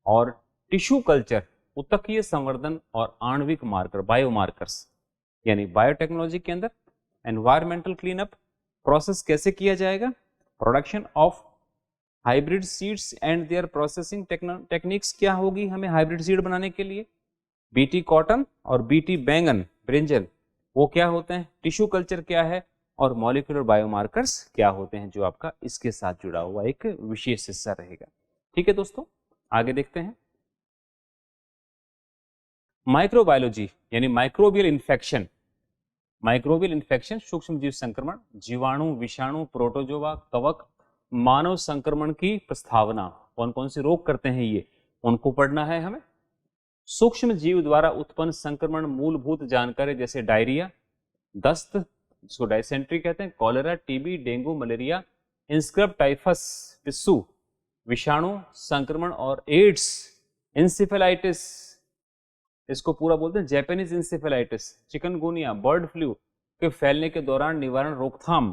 और टिश्यू कल्चर, उत्तकीय संवर्धन और आणविक मार्कर, बायोमार्कर्स। यानी बायोटेक्नोलॉजी के अंदर एनवायरमेंटल क्लीनअप प्रोसेस कैसे किया जाएगा, production of hybrid seeds and their processing techniques क्या होगी हमें हाइब्रिड सीड बनाने के लिए, बीटी कॉटन और बीटी बैंगन ब्रिंजल वो क्या होते हैं, टिश्यू कल्चर क्या है, और मॉलिक्यूलर बायोमार्कर्स क्या होते हैं, जो आपका इसके साथ जुड़ा हुआ एक विशेष हिस्सा रहेगा। ठीक है दोस्तों, आगे देखते हैं। माइक्रोबायोलॉजी यानी माइक्रोबियल इन्फेक्शन, माइक्रोबियल इन्फेक्शन सूक्ष्म जीव संक्रमण, जीवाणु, विषाणु, प्रोटोजोआ, कवक, मानव संक्रमण की प्रस्तावना, कौन कौन से रोग करते हैं ये उनको पढ़ना है हमें। सूक्ष्म जीव द्वारा उत्पन्न संक्रमण, मूलभूत जानकारी जैसे डायरिया, दस्त जिसको डायसेंट्री कहते हैं, cholera, TB, dengue, malaria, scrub, typhus, पिस्सू, विषाणु संक्रमण और एड्स, इंसेफेलाइटिस, इसको पूरा बोलते हैं Japanese encephalitis, chikungunya, bird flu के फैलने के दौरान निवारण, रोकथाम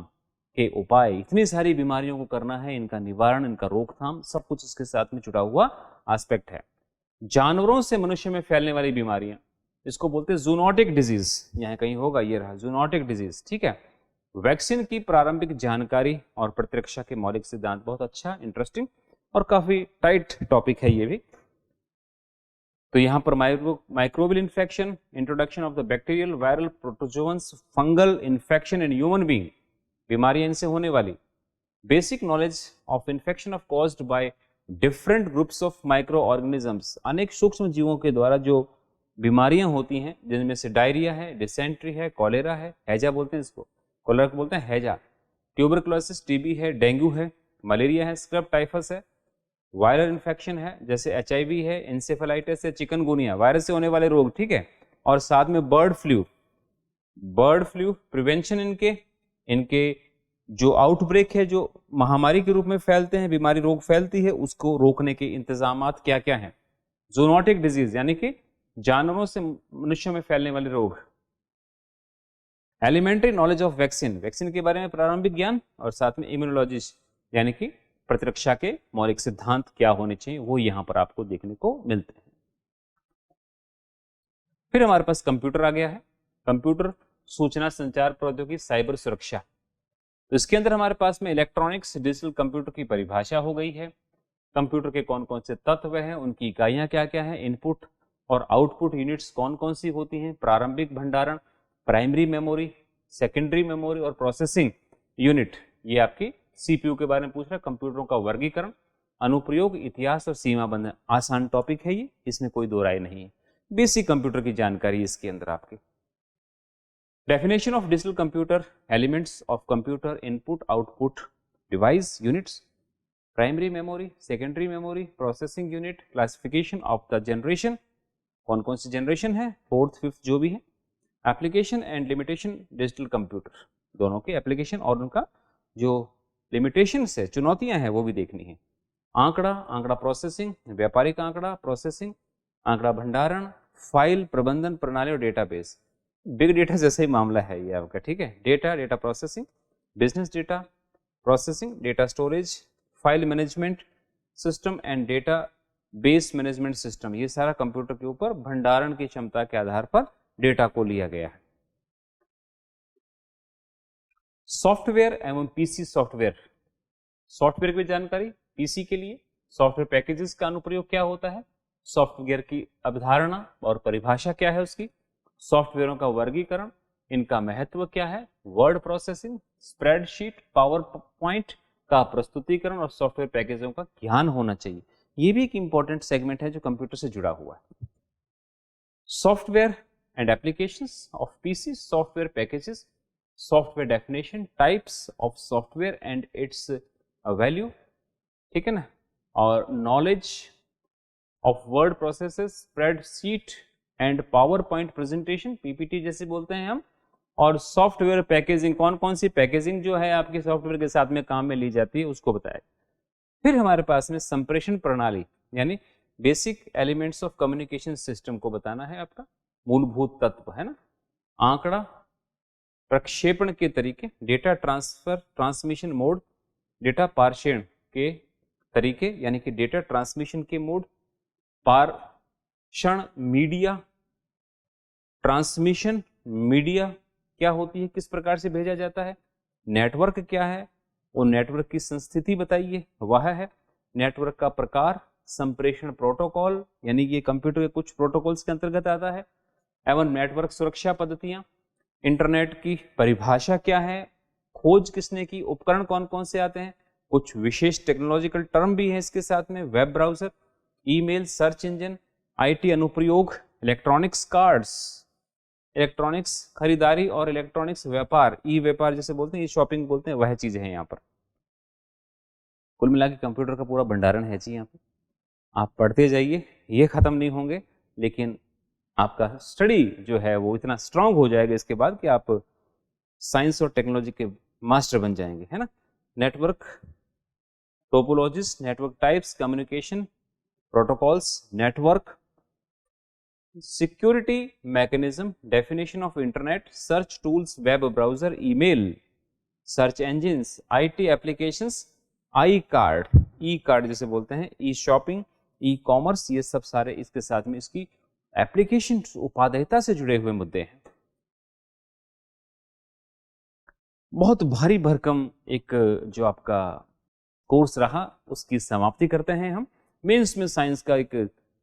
के उपाय। इतनी सारी बीमारियों को करना है, इनका निवारण, इनका रोकथाम, सब कुछ इसके साथ में जुड़ा हुआ एस्पेक्ट है। जानवरों से मनुष्य में फैलने वाली बीमारियां, इसको बोलते हैं जूनोटिक डिजीज, यहाँ कहीं होगा, ये रहा जूनोटिक डिजीज, ठीक है। वैक्सीन की प्रारंभिक जानकारी और प्रतिरक्षा के मौलिक सिद्धांत, बहुत अच्छा, इंटरेस्टिंग और काफी टाइट टॉपिक है ये भी। तो यहाँ पर microbial infection, introduction of the bacterial, viral, protozoans, fungal infection in human being, बीमारियां इनसे होने वाली, basic knowledge of infection of caused by different groups of micro organisms, अनेक सूक्ष्म जीवों के द्वारा जो बीमारियां होती हैं, जिनमें से डायरिया है, डिसेंट्री है, कॉलेरा है, हैजा बोलते हैं इसको, कॉलेरा को बोलते हैं हैजा, ट्यूबरकुलोसिस, टीबी है, डेंगू है, मलेरिया है, स्क्रब टाइफस है, वायरल इन्फेक्शन है जैसे एचआईवी है, इंसेफेलाइटिस है, चिकनगुनिया, वायरस से होने वाले रोग, ठीक है। और साथ में bird flu, bird flu prevention, इनके जो आउटब्रेक है, जो महामारी के रूप में फैलते हैं, बीमारी रोग फैलती है, उसको रोकने के इंतजामात क्या क्या हैं। जूनोटिक डिजीज यानी कि जानवरों से मनुष्यों में फैलने वाले रोग। Elementary knowledge of vaccine, vaccine के बारे में प्रारंभिक ज्ञान, और साथ में इम्यूनोलॉजिस्ट यानी कि प्रतिरक्षा के मौलिक सिद्धांत क्या होने चाहिए वो यहाँ पर आपको देखने को मिलते हैं। फिर हमारे पास कंप्यूटर आ गया है। कंप्यूटर सूचना संचार प्रौद्योगिकी साइबर सुरक्षा। तो इसके अंदर हमारे पास में इलेक्ट्रॉनिक्स डिजिटल कंप्यूटर की परिभाषा हो गई है। कंप्यूटर के कौन कौन से तत्व हैं, उनकी इकाइयां क्या क्या हैं, इनपुट और आउटपुट यूनिट्स कौन कौन सी होती हैं, प्रारंभिक भंडारण, प्राइमरी मेमोरी, सेकेंडरी मेमोरी और प्रोसेसिंग यूनिट। ये आपकी सीपीयू के बारे में पूछ रहा है। कंप्यूटरों का वर्गीकरण, अनुप्रयोग, इतिहास और सीमाबंद। आसान टॉपिक है ये, इसमें कोई दो राय नहीं है। बेसिक कंप्यूटर की जानकारी इसके अंदर आपकी। Definition of digital computer, elements of computer, input output device units, primary memory, secondary memory, processing unit, classification of the generation, कौन कौन सी जनरेशन है, फोर्थ फिफ्थ जो भी है, application and limitation digital computer, दोनों के एप्लीकेशन और उनका जो लिमिटेशंस है, चुनौतियां हैं, वो भी देखनी है। आंकड़ा, आंकड़ा प्रोसेसिंग, व्यापारिक आंकड़ा प्रोसेसिंग, आंकड़ा भंडारण, फाइल प्रबंधन प्रणाली और डेटाबेस। बिग डेटा जैसा ही मामला है ये आपका, ठीक है। Data, data processing, business data processing, data storage, file management system and data base management system. ये सारा कंप्यूटर के ऊपर भंडारण की क्षमता के आधार पर डेटा को लिया गया है। सॉफ्टवेयर एवं पीसी सॉफ्टवेयर। सॉफ्टवेयर की जानकारी, पीसी के लिए सॉफ्टवेयर पैकेजेस का अनुप्रयोग क्या होता है, सॉफ्टवेयर की अवधारणा और परिभाषा क्या है उसकी, सॉफ्टवेयरों का वर्गीकरण, इनका महत्व क्या है, word processing, spreadsheet, power point का प्रस्तुतिकरण और सॉफ्टवेयर पैकेजों का ज्ञान होना चाहिए। ये भी एक इंपॉर्टेंट सेगमेंट है जो कंप्यूटर से जुड़ा हुआ है। Software and applications of PC, software packages, software definition, types of software and it's value, ठीक है ना, और knowledge of word processes, spreadsheet and power point presentation, PPT जैसे बोलते हैं हम, और सॉफ्टवेयर पैकेजिंग, कौन कौन सी पैकेजिंग जो है आपके सॉफ्टवेयर के साथ में काम में ली जाती है उसको बताया। फिर हमारे पास में संप्रेषण प्रणाली यानी basic elements of communication system को बताना है, आपका मूलभूत तत्व है ना। आंकड़ा प्रक्षेपण के तरीके, data transfer transmission mode, data पार्षण के तरीके यानी कि डेटा ट्रांसमिशन के मोड, पार्षण मीडिया, ट्रांसमिशन मीडिया क्या होती है, किस प्रकार से भेजा जाता है, नेटवर्क क्या है, और नेटवर्क की संस्थिति बताइए वह है, नेटवर्क का प्रकार, संप्रेषण प्रोटोकॉल यानी ये कंप्यूटर के कुछ प्रोटोकॉल्स के अंतर्गत आता है, एवं नेटवर्क सुरक्षा पद्धतियां, इंटरनेट की परिभाषा क्या है, खोज किसने की, उपकरण कौन कौन से आते हैं, कुछ विशेष टेक्नोलॉजिकल टर्म भी है इसके साथ में, web browser, email, search engine, IT अनुप्रयोग, इलेक्ट्रॉनिक्स कार्ड्स, इलेक्ट्रॉनिक्स खरीदारी और इलेक्ट्रॉनिक्स व्यापार, ई व्यापार जैसे बोलते हैं, ये शॉपिंग बोलते हैं, वह चीजें हैं यहाँ पर। कुल मिला के कंप्यूटर का पूरा भंडारण है जी यहाँ पे, आप पढ़ते जाइए, ये खत्म नहीं होंगे, लेकिन आपका स्टडी जो है वो इतना स्ट्रांग हो जाएगा इसके बाद कि आप साइंस और टेक्नोलॉजी के मास्टर बन जाएंगे, है ना। Network topologies, network types, communication protocols, network security mechanism, definition of internet, search tools, web browser, email, search engines, IT applications, I card, E card जैसे बोलते हैं, ई शॉपिंग, ई कॉमर्स, ये सब सारे इसके साथ में इसकी एप्लीकेशन उपादेयता से जुड़े हुए मुद्दे हैं। बहुत भारी भरकम एक जो आपका कोर्स रहा उसकी समाप्ति करते हैं हम। मेंस में साइंस का एक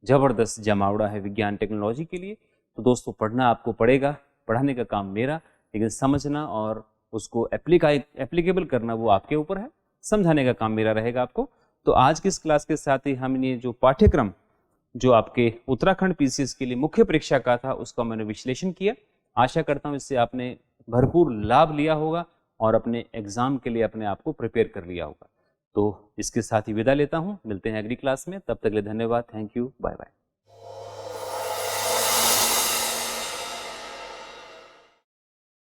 जबरदस्त जमावड़ा है विज्ञान टेक्नोलॉजी के लिए, तो दोस्तों पढ़ना आपको पड़ेगा, पढ़ाने का काम मेरा, लेकिन समझना और उसको एप्लीकेबल करना वो आपके ऊपर है, समझाने का काम मेरा रहेगा आपको। तो आज की इस क्लास के साथ ही हमने जो पाठ्यक्रम जो आपके उत्तराखंड पीसीएस के लिए मुख्य परीक्षा का था उसका मैंने विश्लेषण किया। आशा करता हूँ इससे आपने भरपूर लाभ लिया होगा और अपने एग्जाम के लिए अपने आप को प्रिपेयर कर लिया होगा। तो इसके साथ ही विदा लेता हूँ, मिलते हैं अगली क्लास में, तब तक के लिए धन्यवाद, थैंक यू, बाय बाय।